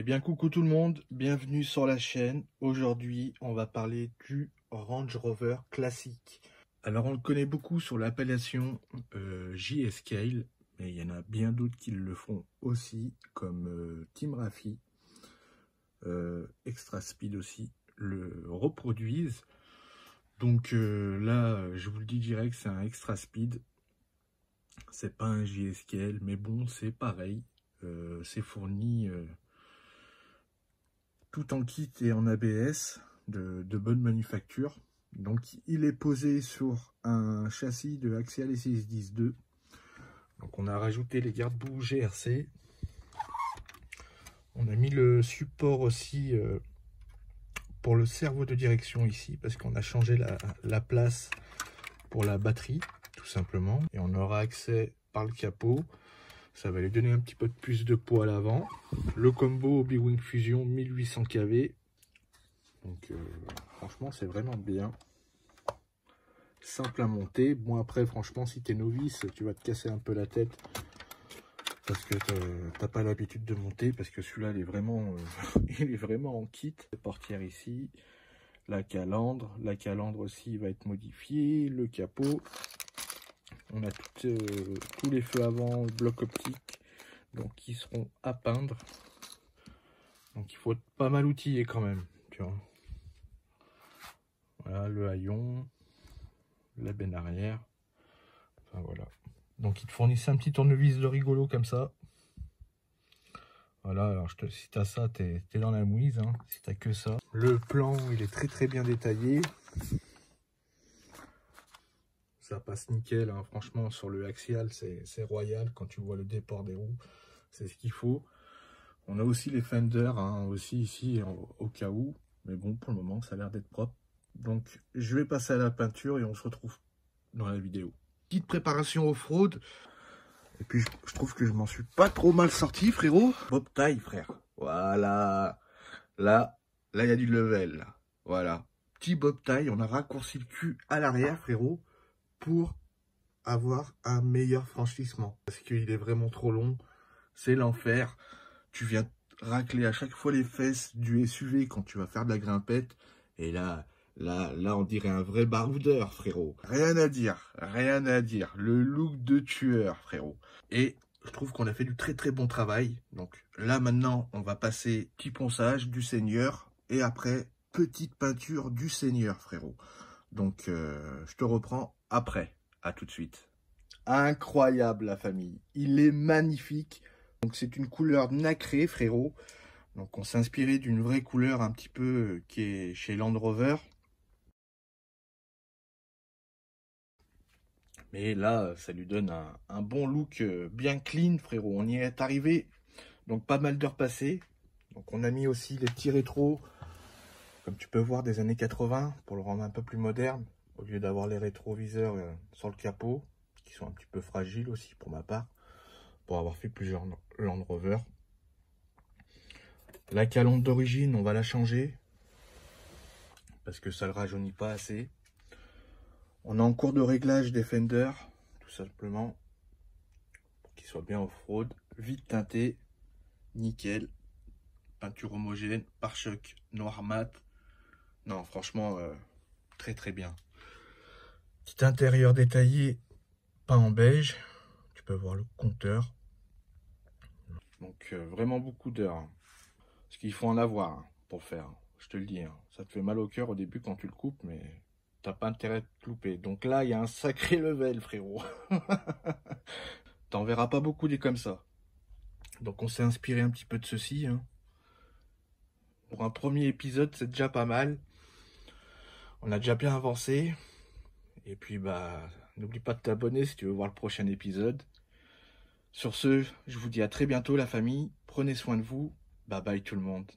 bien, coucou tout le monde, bienvenue sur la chaîne. Aujourd'hui, on va parler du Range Rover classique. Alors, on le connaît beaucoup sur l'appellation J-Scale, mais il y en a bien d'autres qui le font aussi, comme Team Rafi, Extra Speed aussi, le reproduisent. Donc là, je vous le dis direct, c'est un Extra Speed. C'est pas un J-Scale, mais bon, c'est pareil. C'est fourni tout en kit et en ABS de bonne manufacture. Donc il est posé sur un châssis de Axial S610-2. Donc on a rajouté les garde-boue GRC. On a mis le support aussi pour le cerveau de direction ici, parce qu'on a changé la place pour la batterie, tout simplement. Et on aura accès par le capot. Ça va lui donner un petit peu de plus de poids à l'avant. Le combo Obi-Wing Fusion 1800 kV. Donc franchement c'est vraiment bien. Simple à monter. Bon après franchement si tu es novice, tu vas te casser un peu la tête. Parce que t'as pas l'habitude de monter. Parce que celui-là il est vraiment en kit. Les portières ici. La calandre. La calandre aussi va être modifiée. Le capot. On a tous les feux avant, le bloc optique, donc qui seront à peindre. Donc il faut être pas mal outillé quand même, tu vois. Voilà le haillon, la benne arrière. Enfin voilà. Donc ils te fournissent un petit tournevis de rigolo comme ça. Voilà, alors si t'as ça, t'es dans la mouise, hein, si t'as que ça. Le plan, il est très bien détaillé. Ça passe nickel, hein. Franchement sur le axial c'est royal. Quand tu vois le déport des roues, c'est ce qu'il faut. On a aussi les fenders, hein, aussi ici au cas où, mais bon pour le moment ça a l'air d'être propre. Donc je vais passer à la peinture et on se retrouve dans la vidéo. Petite préparation off-road, et puis je trouve que je m'en suis pas trop mal sorti, frérot. Bob tie, frère, voilà, là il y a du level, là. Voilà, petit bob tie, on a raccourci le cul à l'arrière, frérot, pour avoir un meilleur franchissement, parce qu'il est vraiment trop long, c'est l'enfer. Tu viens racler à chaque fois les fesses du SUV quand tu vas faire de la grimpette, et là on dirait un vrai baroudeur, frérot. Rien à dire, le look de tueur, frérot. Et je trouve qu'on a fait du très bon travail. Donc là maintenant on va passer petit ponçage du Seigneur, et après petite peinture du Seigneur, frérot. Donc je te reprends après. À tout de suite. Incroyable la famille, il est magnifique. Donc c'est une couleur nacrée, frérot. Donc on s'est inspiré d'une vraie couleur un petit peu qui est chez Land Rover. Mais là ça lui donne un bon look bien clean, frérot. On y est arrivé. Donc pas mal d'heures passées. Donc on a mis aussi les petits rétros, comme tu peux voir, des années 80, pour le rendre un peu plus moderne, au lieu d'avoir les rétroviseurs sur le capot, qui sont un petit peu fragiles aussi pour ma part, pour avoir fait plusieurs Land Rover. La calandre d'origine, on va la changer, parce que ça ne le rajeunit pas assez. On est en cours de réglage des fenders, tout simplement, pour qu'ils soient bien off-road, vite teintés, nickel, peinture homogène, pare-choc noir mat. Non, franchement, très bien. Petit intérieur détaillé, peint en beige. Tu peux voir le compteur. Donc vraiment beaucoup d'heures. Hein. Parce qu'il faut en avoir hein, pour faire. Je te le dis. Hein. Ça te fait mal au cœur au début quand tu le coupes, mais t'as pas intérêt de te louper. Donc là, il y a un sacré level, frérot. T'en verras pas beaucoup des comme ça. Donc on s'est inspiré un petit peu de ceci. Hein. Pour un premier épisode, c'est déjà pas mal. On a déjà bien avancé. Et puis bah, n'oublie pas de t'abonner si tu veux voir le prochain épisode. Sur ce, je vous dis à très bientôt la famille. Prenez soin de vous. Bye bye tout le monde.